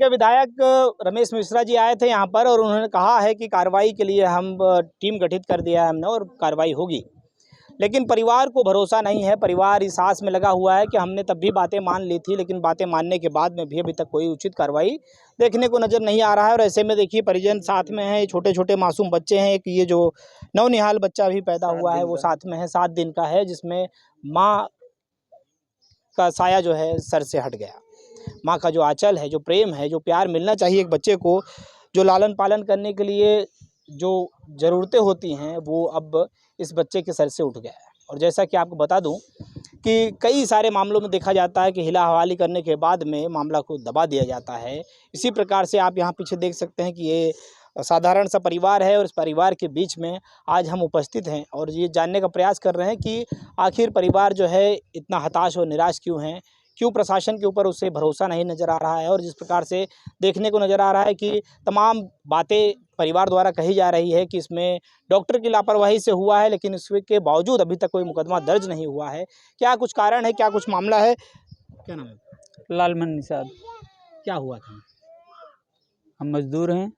के विधायक रमेश मिश्रा जी आए थे यहाँ पर और उन्होंने कहा है कि कार्रवाई के लिए हम टीम गठित कर दिया है हमने और कार्रवाई होगी। लेकिन परिवार को भरोसा नहीं है। परिवार इस आस में लगा हुआ है कि हमने तब भी बातें मान ली थी, लेकिन बातें मानने के बाद में भी अभी तक कोई उचित कार्रवाई देखने को नज़र नहीं आ रहा है। और ऐसे में देखिए परिजन साथ में है, छोटे छोटे मासूम बच्चे हैं। एक ये जो नवनिहाल बच्चा भी पैदा हुआ है वो साथ में है, 7 दिन का है, जिसमें माँ का साया जो है सर से हट गया। माँ का जो आंचल है, जो प्रेम है, जो प्यार मिलना चाहिए एक बच्चे को, जो लालन पालन करने के लिए जो ज़रूरतें होती हैं, वो अब इस बच्चे के सर से उठ गया है। और जैसा कि आपको बता दूं कि कई सारे मामलों में देखा जाता है कि हिला हवाली करने के बाद में मामला को दबा दिया जाता है। इसी प्रकार से आप यहाँ पीछे देख सकते हैं कि ये साधारण सा परिवार है और इस परिवार के बीच में आज हम उपस्थित हैं और ये जानने का प्रयास कर रहे हैं कि आखिर परिवार जो है इतना हताश और निराश क्यों है, क्यों प्रशासन के ऊपर उसे भरोसा नहीं नज़र आ रहा है। और जिस प्रकार से देखने को नज़र आ रहा है कि तमाम बातें परिवार द्वारा कही जा रही है कि इसमें डॉक्टर की लापरवाही से हुआ है, लेकिन इसके बावजूद अभी तक कोई मुकदमा दर्ज नहीं हुआ है। क्या कुछ कारण है, क्या कुछ मामला है? क्या नाम है? लालमन निषाद। क्या हुआ था? हम मज़दूर हैं,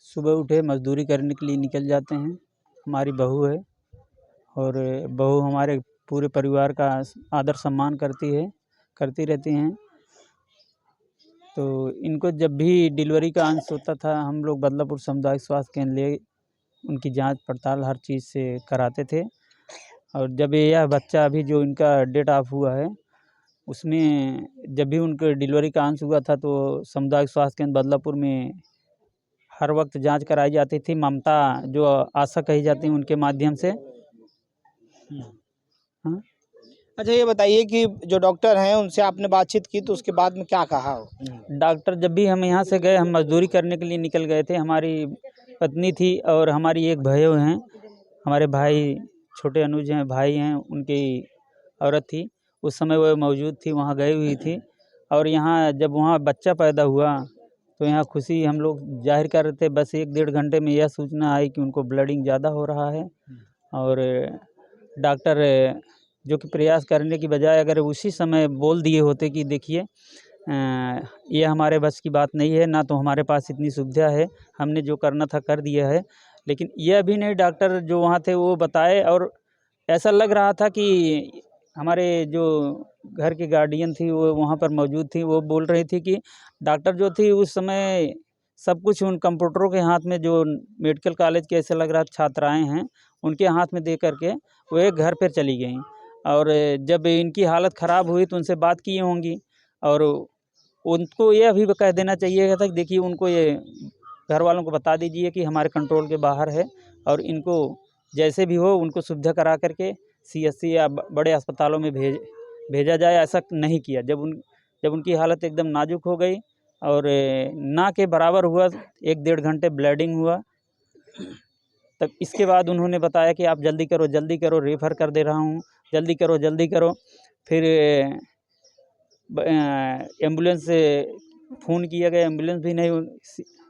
सुबह उठे मज़दूरी करने के लिए निकल जाते हैं। हमारी बहू है और बहू हमारे पूरे परिवार का आदर सम्मान करती रहती हैं। तो इनको जब भी डिलीवरी का अंश होता था, हम लोग बदलापुर सामुदायिक स्वास्थ्य केंद्र ले उनकी जांच पड़ताल हर चीज़ से कराते थे। और जब यह बच्चा अभी जो इनका डेट ऑफ हुआ है, उसमें जब भी उनके डिलीवरी का अंश हुआ था तो सामुदायिक स्वास्थ्य केंद्र बदलापुर में हर वक्त जांच कराई जाती थी। ममता जो आशा कही जाती है उनके माध्यम से। हाँ। अच्छा ये बताइए कि जो डॉक्टर हैं उनसे आपने बातचीत की तो उसके बाद में क्या कहा? डॉक्टर जब भी हम यहाँ से गए, हम मजदूरी करने के लिए निकल गए थे। हमारी पत्नी थी और हमारी एक भाई हैं, हमारे भाई छोटे अनुज हैं, भाई हैं, उनकी औरत थी। उस समय वो मौजूद थी, वहाँ गई हुई थी। और यहाँ जब वहाँ बच्चा पैदा हुआ तो यहाँ खुशी हम लोग जाहिर कर रहे थे। बस 1-1.5 घंटे में यह सूचना आई कि उनको ब्लीडिंग ज़्यादा हो रहा है। और डॉक्टर जो कि प्रयास करने की बजाय अगर उसी समय बोल दिए होते कि देखिए ये हमारे बस की बात नहीं है, ना तो हमारे पास इतनी सुविधा है, हमने जो करना था कर दिया है। लेकिन यह भी नहीं डॉक्टर जो वहाँ थे वो बताए। और ऐसा लग रहा था कि हमारे जो घर की गार्डियन थी वो वहाँ पर मौजूद थी, वो बोल रही थी कि डॉक्टर जो थी उस समय सब कुछ उन कंप्यूटरों के हाथ में, जो मेडिकल कॉलेज के ऐसे लग रहा छात्राएँ हैं उनके हाथ में दे करके वो एक घर पर चली गईं। और जब इनकी हालत ख़राब हुई तो उनसे बात की होंगी और उनको ये अभी कह देना चाहिए था कि देखिए उनको ये घर वालों को बता दीजिए कि हमारे कंट्रोल के बाहर है और इनको जैसे भी हो उनको सुविधा करा करके सीएससी या बड़े अस्पतालों में भेजा जाए। ऐसा नहीं किया। जब उनकी हालत एकदम नाजुक हो गई और ना के बराबर हुआ, 1-1.5 घंटे ब्लीडिंग हुआ, तब इसके बाद उन्होंने बताया कि आप जल्दी करो, रेफ़र कर दे रहा हूँ, जल्दी करो। फिर एम्बुलेंस से फ़ोन किया गया, एम्बुलेंस भी नहीं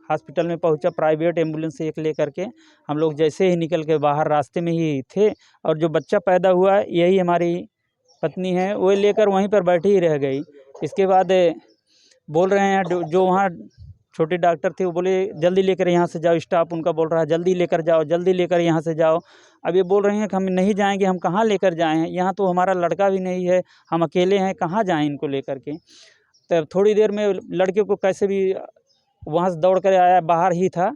हॉस्पिटल में पहुंचा। प्राइवेट एम्बुलेंस से एक लेकर के हम लोग जैसे ही निकल के बाहर रास्ते में ही थे और जो बच्चा पैदा हुआ यही हमारी पत्नी है, वो लेकर वहीं पर बैठी ही रह गई। इसके बाद बोल रहे हैं जो वहाँ छोटे डॉक्टर थे वो बोले जल्दी लेकर यहाँ से जाओ, स्टाफ उनका बोल रहा है जल्दी लेकर यहाँ से जाओ। अब ये बोल रहे हैं कि हम नहीं जाएंगे, हम कहाँ लेकर जाएँ, यहाँ तो हमारा लड़का भी नहीं है, हम अकेले हैं, कहाँ जाएँ इनको लेकर के। तब थोड़ी देर में लड़के को कैसे भी वहाँ से दौड़ कर आया, बाहर ही था,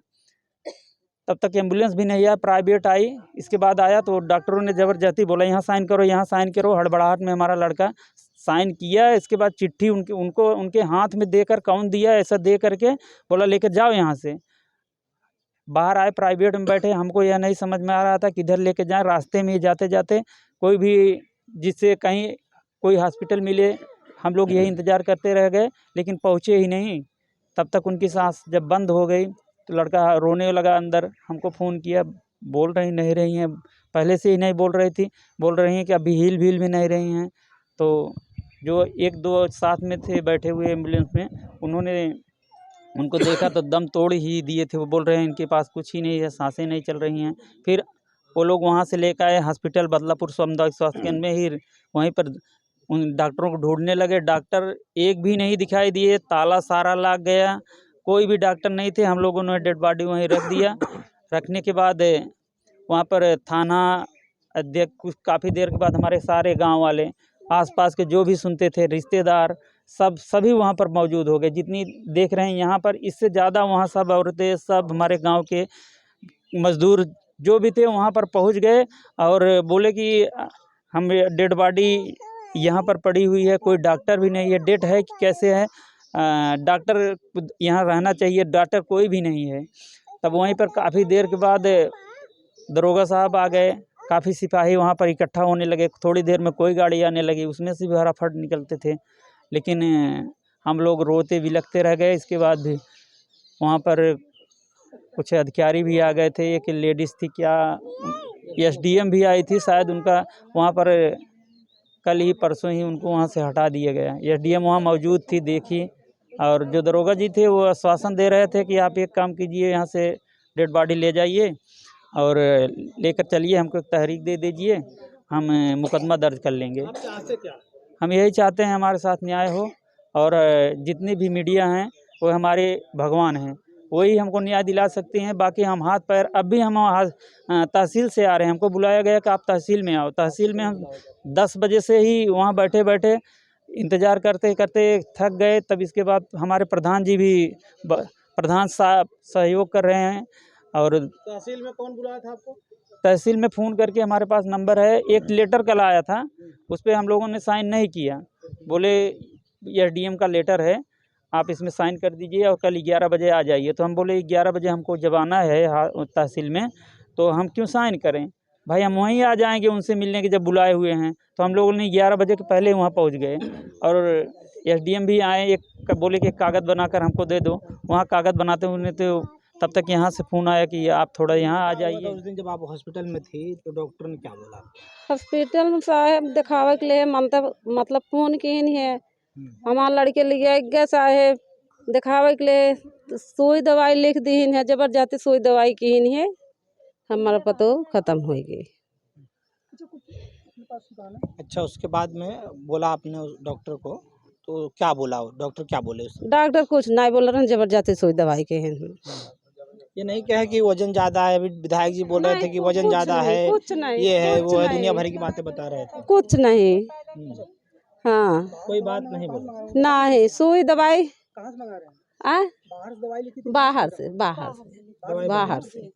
तब तक एम्बुलेंस भी नहीं आया, प्राइवेट आई। इसके बाद आया तो डॉक्टरों ने ज़बरदस्ती बोला यहाँ साइन करो। हड़बड़ाहट में हमारा लड़का साइन किया। इसके बाद चिट्ठी उनके हाथ में देकर, कौन दिया ऐसा दे करके बोला लेकर जाओ यहाँ से। बाहर आए, प्राइवेट में बैठे। हमको यह नहीं समझ में आ रहा था किधर लेके जाएं। रास्ते में जाते जाते कोई भी जिससे कहीं कोई हॉस्पिटल मिले, हम लोग यही इंतज़ार करते रह गए, लेकिन पहुँचे ही नहीं। तब तक उनकी सांस जब बंद हो गई तो लड़का रोने लगा अंदर। हमको फ़ोन किया, बोल नहीं रही हैं, पहले से ही नहीं बोल रही थी, बोल रही हैं कि अभी हिल भी नहीं रही हैं। तो जो 1-2 साथ में थे बैठे हुए एम्बुलेंस में, उन्होंने उनको देखा तो दम तोड़ ही दिए थे। वो बोल रहे हैं इनके पास कुछ ही नहीं है, सांसें नहीं चल रही हैं। फिर वो लोग वहाँ से लेकर आए हॉस्पिटल बदलापुर सामुदायिक स्वास्थ्य केंद्र में ही, वहीं पर उन डॉक्टरों को ढूंढने लगे, डॉक्टर एक भी नहीं दिखाई दिए, ताला सारा लग गया, कोई भी डॉक्टर नहीं थे। हम लोगों ने डेड बॉडी वहीं रख दिया। रखने के बाद वहाँ पर थाना अध्यक्ष कुछ काफ़ी देर के बाद हमारे सारे गांव वाले, आसपास के जो भी सुनते थे, रिश्तेदार, सभी वहाँ पर मौजूद हो गए। जितनी देख रहे हैं यहाँ पर, इससे ज़्यादा वहाँ सब औरतें, सब हमारे गांव के मज़दूर जो भी थे वहाँ पर पहुँच गए और बोले कि हम डेड बॉडी यहाँ पर पड़ी हुई है, कोई डॉक्टर भी नहीं है, डेट है कि कैसे है, डॉक्टर यहाँ रहना चाहिए, डॉक्टर कोई भी नहीं है। तब वहीं पर काफ़ी देर के बाद दरोगा साहब आ गए, काफ़ी सिपाही वहाँ पर इकट्ठा होने लगे। थोड़ी देर में कोई गाड़ी आने लगी, उसमें से भी फटाफट निकलते थे, लेकिन हम लोग रोते बिलखते रह गए। इसके बाद भी वहाँ पर कुछ अधिकारी भी आ गए थे, एक लेडीज़ थी, क्या एसडीएम भी आई थी शायद, उनका वहाँ पर कल ही परसों ही उनको वहाँ से हटा दिया गया। एसडीएम वहाँ मौजूद थी, देखी, और जो दरोगा जी थे वो आश्वासन दे रहे थे कि आप एक काम कीजिए, यहाँ से डेड बॉडी ले जाइए और लेकर चलिए, हमको एक तहरीक दे दीजिए, हम मुकदमा दर्ज कर लेंगे। आप चाहते क्या? हम यही चाहते हैं हमारे साथ न्याय हो, और जितनी भी मीडिया हैं वो हमारे भगवान हैं, वही हमको न्याय दिला सकती हैं। बाकी हम हाथ पैर, अब भी हम तहसील से आ रहे हैं, हमको बुलाया गया कि आप तहसील में आओ। तहसील में हम 10 बजे से ही वहाँ बैठे बैठे इंतज़ार करते करते थक गए। तब इसके बाद हमारे प्रधान जी भी, प्रधान साहब सहयोग कर रहे हैं। और तहसील में कौन बुलाया था आपको? तहसील में फ़ोन करके, हमारे पास नंबर है, एक लेटर कल आया था, उस पर हम लोगों ने साइन नहीं किया। बोले एसडीएम का लेटर है, आप इसमें साइन कर दीजिए और कल 11 बजे आ जाइए। तो हम बोले 11 बजे हमको जब आना है तहसील में, तो हम क्यों साइन करें भाई, हम वहीं आ जाएंगे उनसे मिलने के, जब बुलाए हुए हैं। तो हम लोगों ने 11 बजे के पहले वहाँ पहुँच गए, और एसडीएम भी आए, एक बोले कि कागज़ बनाकर हमको दे दो। वहाँ कागज़ बनाते हुए तो तब तक यहाँ से फ़ोन आया कि आप थोड़ा यहाँ आ जाइए। उस दिन जब आप हॉस्पिटल में थी तो डॉक्टर ने क्या बोला? हॉस्पिटल में साहेब दिखावे के लिए मतलब फोन की नहीं है, हमारे लड़के लिए गए साहेब दिखावे के लिए, सुई दवाई लिख दी है, जबरदस्ती सुई दवाई की नहीं है, हमारा पतो खत्म हो गई। अच्छा, उसके बाद में बोला आपने उस डॉक्टर को, तो क्या बोला डॉक्टर, क्या बोले उससे? डॉक्टर कुछ नहीं बोल रहे हैं, जबरदस्ती सुई दवाई के हैं। ये नहीं कहे कि वजन ज़्यादा है, अभी विधायक जी बोल रहे थे कि वजन ज़्यादा है, कुछ नहीं, ये है कुछ वो है, नहीं। दुनिया भर की बातें बता रहे थे। कुछ नहीं, हाँ कोई बात नहीं बोला? नहीं, सुई दवाई कहाँ से मंगा रहे हैं? आ बाहर से दवाई लिखी थी? बाहर से बाहर से बाहर से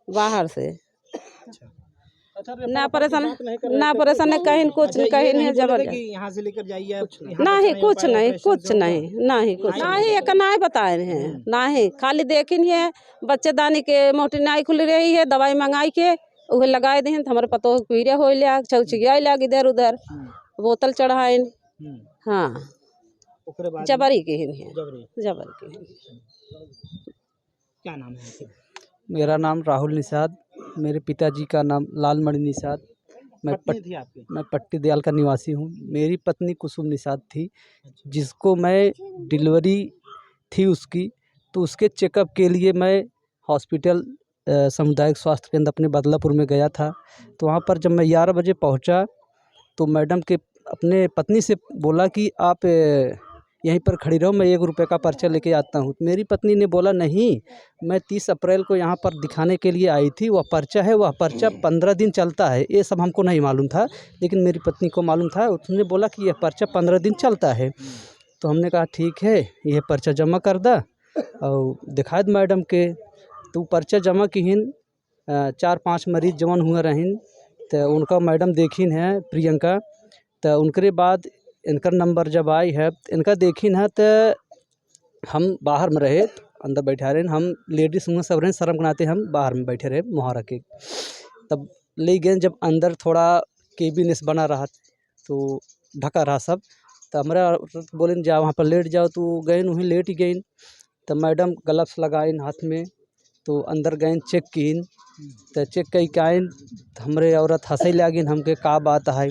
बाहर से ना परेशान, ना परेशान कहीं कुछ नहीं, कहीं नहीं जबरदस्त, यहाँ से लेकर जाइए, नहीं कुछ नहीं, कुछ नहीं, नहीं कुछ नहीं, एक नहीं बताए हैं, नहीं खाली देखी है बच्चेदानी के मोटी नाई खुल रही है, दवाई मंगाई के वह लगाए दी, हमारे पतो पीड़े हो लिया, चौचिया लग इधर उधर, बोतल चढ़ाए, हाँ जबरी के है, जबरी के। क्या नाम है? मेरा नाम राहुल निषाद, मेरे पिताजी का नाम लालमणि निषाद। पत्नी थी आपकी? मैं पट्टी दयाल का निवासी हूँ। मेरी पत्नी कुसुम निषाद थी, जिसको मैं डिलीवरी थी उसकी, तो उसके चेकअप के लिए मैं हॉस्पिटल सामुदायिक स्वास्थ्य केंद्र अपने बदलापुर में गया था। तो वहाँ पर जब मैं 11 बजे पहुँचा तो मैडम के अपने पत्नी से बोला कि आप यहीं पर खड़ी रहो, मैं 1 रुपये का पर्चा लेके आता हूँ। मेरी पत्नी ने बोला नहीं, मैं 30 अप्रैल को यहाँ पर दिखाने के लिए आई थी, वह पर्चा है, वह पर्चा 15 दिन चलता है। ये सब हमको नहीं मालूम था, लेकिन मेरी पत्नी को मालूम था। उसने बोला कि यह पर्चा 15 दिन चलता है। तो हमने कहा ठीक है, यह पर्चा जमा कर दा और दिखा द मैडम के। तो पर्चा जमा किहिन, 4-5 मरीज जवन हुए रहिन, तो उनका मैडम देखिन है प्रियंका। तो उनके बाद इनका नंबर जब आई है, इनका देखिन है, तो हम बाहर में रहे, अंदर बैठा रहे, हम लेडीज में सब रहे, शर्म बनाते हम बाहर में बैठे रहे मुहारा के। तब ले गए, जब अंदर थोड़ा केबिनेस बना रहा तो ढका रहा सब, तो हमारा बोले जाओ वहाँ पर लेट जाओ, तो गए वहीं लेट ही गए। तो मैडम ग्लव्स लगाइन हाथ में, तो अंदर गए चेक किन, तो चेक कई के आइन, हमारे औरत हंसे लागिन हमके का बात है।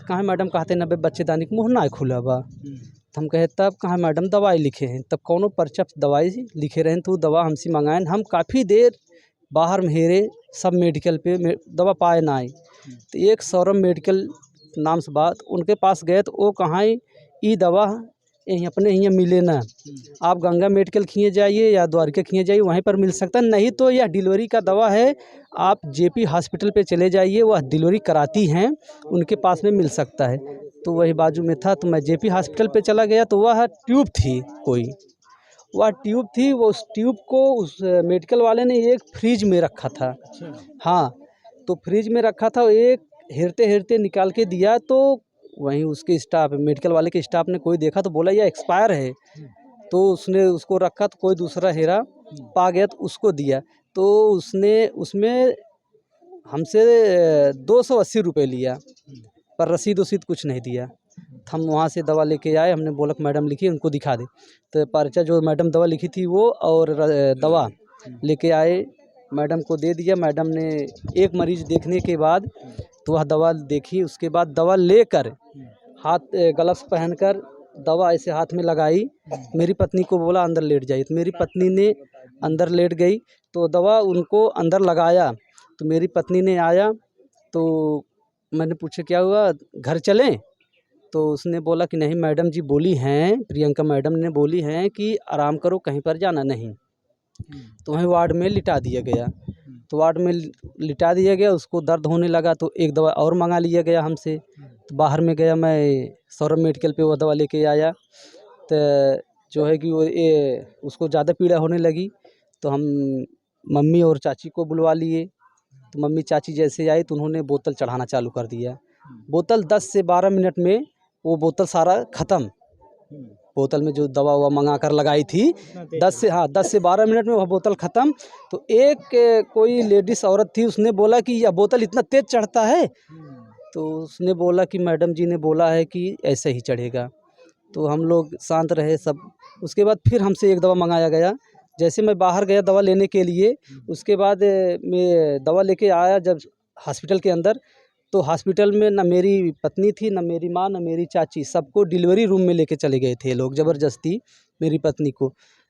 कहाँ मैडम कहते न बच्चेदानी के मुँह ना खुला बा। तो हम कहे तब कहाँ मैडम दवाई लिखे हैं, तब कौनो पर्चा दवाई लिखे रहें, तो दवा हमसे मंगाएं। हम काफ़ी देर बाहर में हेरे, सब मेडिकल पे दवा पाए ना आए। तो एक सौरभ मेडिकल नाम से बात, उनके पास गए तो वो कहाँ ई दवा यहीं अपने यहाँ मिले ना, आप गंगा मेडिकल खिए जाइए या द्वारका खिए जाइए, वहीं पर मिल सकता है। नहीं तो यह डिलीवरी का दवा है, आप जेपी हॉस्पिटल पे चले जाइए, वह डिलीवरी कराती हैं, उनके पास में मिल सकता है। तो वही बाजू में था, तो मैं जेपी हॉस्पिटल पे चला गया, तो वह ट्यूब थी कोई, वह ट्यूब थी, वो उस ट्यूब को उस मेडिकल वाले ने एक फ्रिज में रखा था। हाँ, तो फ्रिज में रखा था, एक हेरते हेरते निकाल के दिया, तो वहीं उसके स्टाफ, मेडिकल वाले के स्टाफ ने कोई देखा तो बोला यह एक्सपायर है, तो उसने उसको रखा, तो कोई दूसरा हेरा पा गया तो उसको दिया, तो उसने उसमें हमसे 280 रुपये लिया, पर रसीद वसीद कुछ नहीं दिया। हम वहाँ से दवा लेके आए, हमने बोला कि मैडम लिखी, उनको दिखा दे, तो पर्चा जो मैडम दवा लिखी थी वो और दवा लेके आए, मैडम को दे दिया। मैडम ने एक मरीज देखने के बाद तो वह दवा देखी, उसके बाद दवा लेकर हाथ ग्लव्स पहनकर दवा ऐसे हाथ में लगाई, मेरी पत्नी को बोला अंदर लेट जाइए, तो मेरी पत्नी ने अंदर लेट गई, तो दवा उनको अंदर लगाया, तो मेरी पत्नी ने आया, तो मैंने पूछा क्या हुआ, घर चलें? तो उसने बोला कि नहीं मैडम जी बोली हैं, प्रियंका मैडम ने बोली हैं कि आराम करो, कहीं पर जाना नहीं। तो वहीं वार्ड में लिटा दिया गया, तो वार्ड में लिटा दिया गया, उसको दर्द होने लगा तो एक दवा और मंगा लिया गया हमसे। तो बाहर में गया मैं, सौरभ मेडिकल पे वो दवा लेके आया, तो जो है कि वो उसको ज़्यादा पीड़ा होने लगी, तो हम मम्मी और चाची को बुलवा लिए। तो मम्मी चाची जैसे आई तो उन्होंने बोतल चढ़ाना चालू कर दिया। बोतल 10 से 12 मिनट में वो बोतल सारा ख़त्म। बोतल में जो दवा ववा मंगा कर लगाई थी 10 से 12 मिनट में वह बोतल ख़त्म। तो एक कोई लेडीज़ औरत थी, उसने बोला कि यह बोतल इतना तेज़ चढ़ता है? तो उसने बोला कि मैडम जी ने बोला है कि ऐसे ही चढ़ेगा। तो हम लोग शांत रहे सब। उसके बाद फिर हमसे एक दवा मंगाया गया। जैसे मैं बाहर गया दवा लेने के लिए, उसके बाद मैं दवा लेके आया जब हॉस्पिटल के अंदर, तो हॉस्पिटल में ना मेरी पत्नी थी, ना मेरी माँ, ना मेरी चाची, सबको डिलीवरी रूम में लेके चले गए थे लोग ज़बरदस्ती मेरी पत्नी को।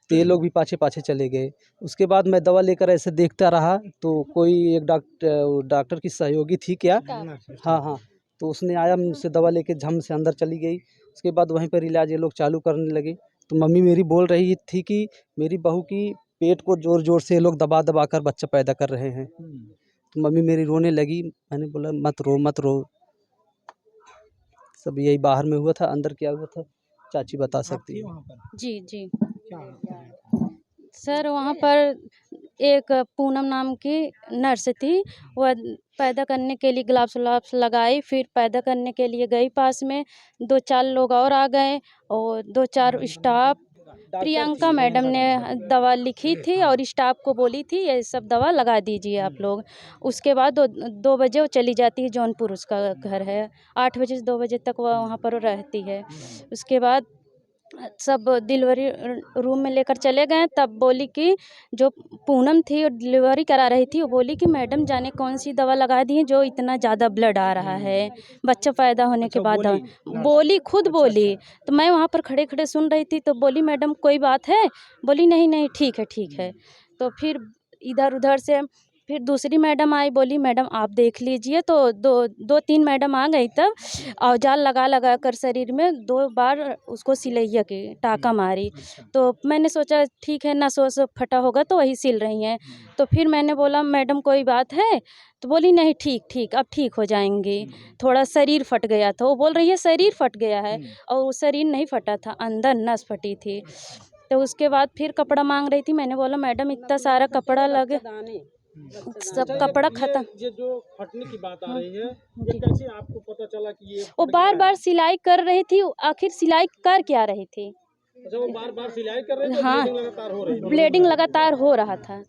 तो ये लोग भी पाछे पाछे चले गए। उसके बाद मैं दवा लेकर ऐसे देखता रहा, तो कोई एक डॉक्टर की सहयोगी थी क्या, हाँ, तो उसने आया, मुझसे दवा लेके झम से अंदर चली गई। उसके बाद वहीं पर इलाज ये लोग चालू करने लगे। तो मम्मी मेरी बोल रही थी कि मेरी बहू की पेट को ज़ोर ज़ोर से ये लोग दबा दबा कर बच्चा पैदा कर रहे हैं। तो मम्मी मेरी रोने लगी। मैंने बोला मत रो मत रो। सब यही बाहर में हुआ था, अंदर क्या हुआ था चाची बता सकती है। जी जी सर, वहाँ पर एक पूनम नाम की नर्स थी, वह पैदा करने के लिए ग्लव्स व्लव्स लगाई, फिर पैदा करने के लिए गई, पास में 2-4 लोग और आ गए और 2-4 स्टाफ। प्रियंका मैडम ने दवा लिखी थी और स्टाफ को बोली थी ये सब दवा लगा दीजिए आप लोग। उसके बाद 2 बजे वो चली जाती है, जौनपुर उसका घर है, 8 बजे से 2 बजे तक वह वहाँ पर रहती है। उसके बाद सब डिलीवरी रूम में लेकर चले गए, तब बोली कि जो पूनम थी डिलीवरी करा रही थी, वो बोली कि मैडम जाने कौन सी दवा लगा दी है जो इतना ज़्यादा ब्लड आ रहा है बच्चा पैदा होने के बाद। बोली खुद बोली। तो मैं वहाँ पर खड़े खड़े सुन रही थी, तो बोली मैडम कोई बात है? बोली नहीं नहीं ठीक है। तो फिर इधर उधर से फिर दूसरी मैडम आई, बोली मैडम आप देख लीजिए। तो 2-3 मैडम आ गई, तब औजार लगा कर शरीर में 2 बार उसको सिलैया के टाँका मारी। तो मैंने सोचा ठीक है, नस वस फटा होगा तो वही सिल रही हैं। तो फिर मैंने बोला मैडम कोई बात है? तो बोली नहीं ठीक अब ठीक हो जाएंगी, थोड़ा शरीर फट गया था। वो बोल रही है शरीर फट गया है, और वो शरीर नहीं फटा था, अंदर नस फटी थी। तो उसके बाद फिर कपड़ा मांग रही थी। मैंने बोला मैडम इतना सारा कपड़ा लगे, सब कपड़ा खत्म। ये जो फटने की बात आ रही है, ये कैसे आपको पता चला कि ये वो बार बार सिलाई कर रही थी, आखिर सिलाई कर क्या रही थी? अच्छा, वो बार बार सिलाई कर रहे थे, हाँ, ब्लीडिंग लगातार हो रही थी। ब्लीडिंग लगातार हो रहा था,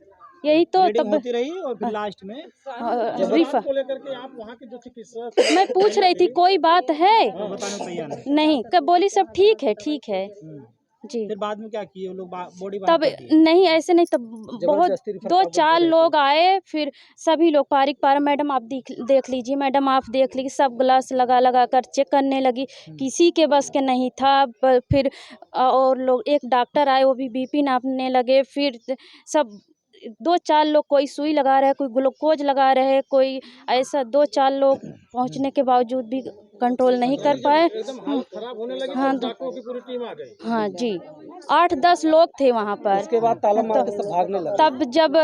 यही तो ब्लीडिंग तब होती रही और फिर लास्ट में रिफर को लेकर के आप वहाँ के जो चिकित्सक मैं पूछ रही थी कोई बात है? बताने को तैयार नहीं। नहीं, कब बोली सब ठीक है जी। फिर बाद में क्या किए वो लोग, बॉडी तब नहीं ऐसे नहीं, तब बहुत 2-4 लोग आए, फिर सभी लोग पारा मैडम आप देख लीजिए, मैडम आप देख लीजिए, सब ग्लास लगा कर चेक करने लगी, किसी के बस के नहीं था। फिर और लोग, एक डॉक्टर आए, वो भी बीपी नापने लगे। फिर सब 2-4 लोग, कोई सुई लगा रहे, कोई ग्लूकोज लगा रहे, कोई ऐसा 2-4 लोग पहुंचने के बावजूद भी कंट्रोल नहीं कर पाए। हाँ हाँ जी, 8-10 लोग थे वहाँ पर। उसके बाद ताला मार के सब भागने लगे। तब जब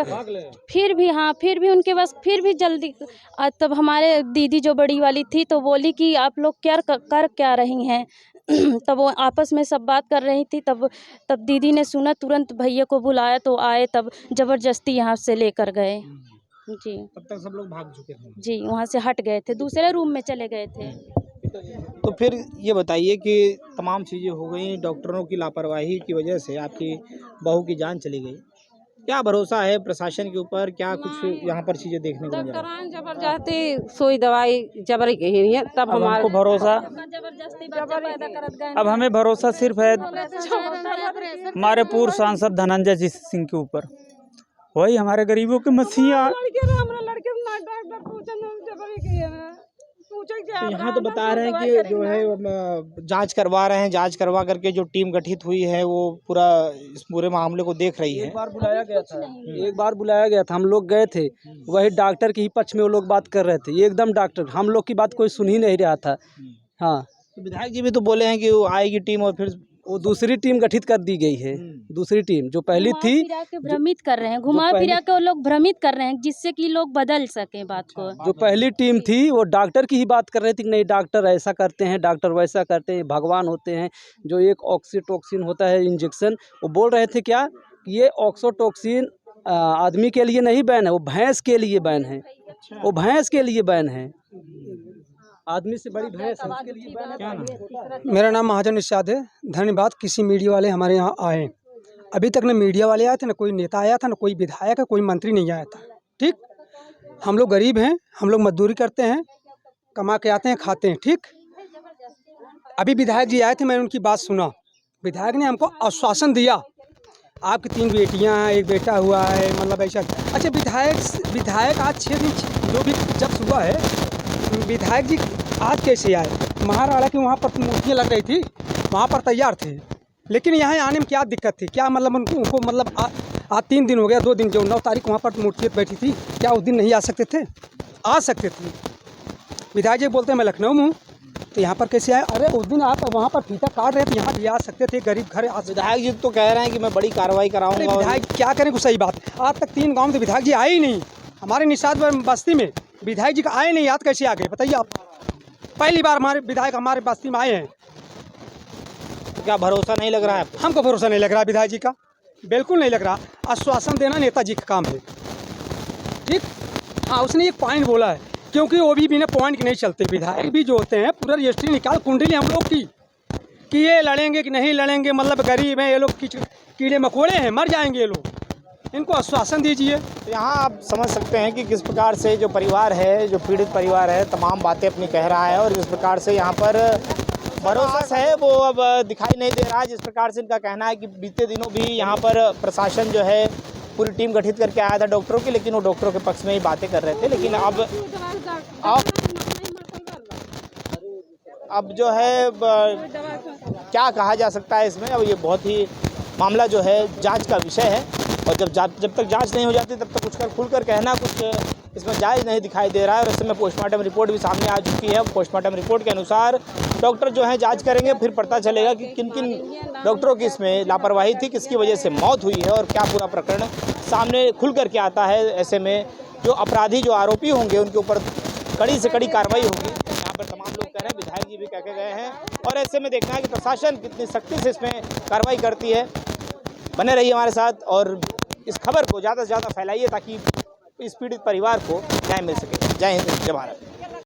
फिर भी उनके पास फिर भी जल्दी तब हमारे दीदी जो बड़ी वाली थी तो बोली कि आप लोग क्या कर क्या रही हैं। तब वो आपस में सब बात कर रही थी। तब दीदी ने सुना, तुरंत भैया को बुलाया तो आए, तब जबरदस्ती यहाँ से लेकर गए जी। तब तक सब लोग भाग चुके थे जी, वहाँ से हट गए थे, दूसरे रूम में चले गए थे। तो फिर ये बताइए कि तमाम चीज़ें हो गई, डॉक्टरों की लापरवाही की वजह से आपकी बहू की जान चली गई, क्या भरोसा है प्रशासन के ऊपर? क्या कुछ यहाँ पर चीज़ें देखने को मिल रही हैं? जबरदस्ती सुई दवाई जबरी की ही है, तब अब हमारे हमको भरोसा, अब हमें भरोसा सिर्फ है हमारे पूर्व सांसद धनंजय सिंह के ऊपर। वही हमारे गरीबों के मसीहा। तो यहाँ तो बता रहे हैं कि जो है जांच करवा रहे हैं, जांच करवा करके जो टीम गठित हुई है वो पूरा इस पूरे मामले को देख रही है। एक बार बुलाया गया था, हम लोग गए थे, वही डॉक्टर के ही पक्ष में वो लोग बात कर रहे थे, एकदम डॉक्टर, हम लोग की बात कोई सुन ही नहीं रहा था। हाँ, तो विधायक जी भी तो बोले हैं कि वो आएगी टीम और फिर वो दूसरी टीम गठित कर दी गई है। दूसरी टीम जो पहली थी, भ्रमित कर रहे हैं, घुमा फिरा के वो लोग भ्रमित कर रहे हैं, जिससे कि लोग बदल सके बात को। जो पहली टीम थी वो डॉक्टर की ही बात कर रही थी कि नहीं डॉक्टर ऐसा करते हैं, डॉक्टर वैसा करते हैं, भगवान होते हैं। जो एक ऑक्सीटोक्सिन होता है इंजेक्शन, वो बोल रहे थे क्या कि ये ऑक्सीटोक्सिन आदमी के लिए नहीं बैन है, वो भैंस के लिए बैन है। वो भैंस के लिए बैन है, आदमी से बड़ी भैंस है, उसके लिए बैन है। मेरा नाम महाजन इरशाद है। धन्यवाद, किसी मीडिया वाले हमारे यहाँ आए, अभी तक न मीडिया वाले आए थे, न कोई नेता आया था, न कोई विधायक है, कोई मंत्री नहीं आया था। ठीक, हम लोग गरीब हैं, हम लोग मजदूरी करते हैं, कमा के आते हैं, खाते हैं। ठीक, अभी विधायक जी आए थे, मैंने उनकी बात सुना। विधायक ने हमको आश्वासन दिया, आपकी 3 बेटियां हैं, 1 बेटा हुआ है, मतलब ऐसा। अच्छा, विधायक आज 6 दिन जो भी जब हुआ है, विधायक जी आज कैसे आए? महाराणा की वहाँ पर मूर्तियाँ लग रही थी, वहाँ पर तैयार थे, लेकिन यहाँ आने में क्या दिक्कत थी? क्या मतलब उनको मतलब आज 3 दिन हो गया, 2 दिन, जो 9 तारीख वहाँ पर मूर्तियाँ बैठी थी, क्या उस दिन नहीं आ सकते थे? आ सकते थे। विधायक जी बोलते हैं मैं लखनऊ में हूँ, तो यहाँ पर कैसे आए? अरे उस दिन आप वहाँ पर फीता काट रहे थे, यहाँ भी आ सकते थे, गरीब घर आ। विधायक जी तो कह रहे हैं कि मैं बड़ी कार्रवाई कराऊंगा। विधायक क्या करें? कुछ सही बात, आज तक 3 गाँव में तो विधायक जी आए ही नहीं। हमारे निषाद बस्ती में विधायक जी का आए नहीं, याद कैसे आ गए बताइए आप? पहली बार हमारे विधायक हमारे बस्ती में आए हैं। तो क्या भरोसा नहीं लग रहा है आपको? हमको भरोसा नहीं लग रहा विधायक जी का, बिल्कुल नहीं लग रहा। आश्वासन देना नेताजी का काम है। ठीक, हाँ, उसने एक पॉइंट बोला है, क्योंकि वो भी बिना पॉइंट के नहीं चलते। विधायक भी जो होते हैं पूरा रजिस्ट्री निकाल, कुंडली हम लोग की कि ये लड़ेंगे कि नहीं लड़ेंगे, मतलब गरीब हैं ये लोग, कीड़े मकोड़े हैं, मर जाएंगे ये लोग, इनको आश्वासन दीजिए। तो यहाँ आप समझ सकते हैं कि किस प्रकार से जो परिवार है, जो पीड़ित परिवार है, तमाम बातें अपनी कह रहा है, और जिस प्रकार से यहाँ पर भरोसा है वो अब दिखाई नहीं दे रहा। जिस प्रकार से इनका कहना है कि बीते दिनों भी यहाँ पर प्रशासन जो है पूरी टीम गठित करके आया था डॉक्टरों की, लेकिन वो डॉक्टरों के पक्ष में ही बातें कर रहे थे। लेकिन अब जो है क्या कहा जा सकता है इसमें? अब ये बहुत ही मामला जो है जांच का विषय है, और जब तक जांच नहीं हो जाती तब तक कुछ खुलकर कहना कुछ इसमें जायज़ नहीं दिखाई दे रहा है। और इस समय पोस्टमार्टम रिपोर्ट भी सामने आ चुकी है। पोस्टमार्टम रिपोर्ट के अनुसार डॉक्टर जो है जांच करेंगे, फिर पता चलेगा कि किन किन डॉक्टरों की इसमें लापरवाही थी, किसकी वजह से मौत हुई है, और क्या पूरा प्रकरण सामने खुल कर के आता है। ऐसे में जो अपराधी, जो आरोपी होंगे, उनके ऊपर कड़ी से कड़ी कार्रवाई होगी। यहाँ पर तमाम लोग कह रहे हैं, विधायक जी भी कह के गए हैं, और ऐसे में देखना है कि प्रशासन कितनी सख्ती से इसमें कार्रवाई करती है। बने रहिए हमारे साथ और इस खबर को ज़्यादा से ज़्यादा फैलाइए, ताकि इस पीड़ित परिवार को न्याय मिल सके। जय हिंद, जय भारत।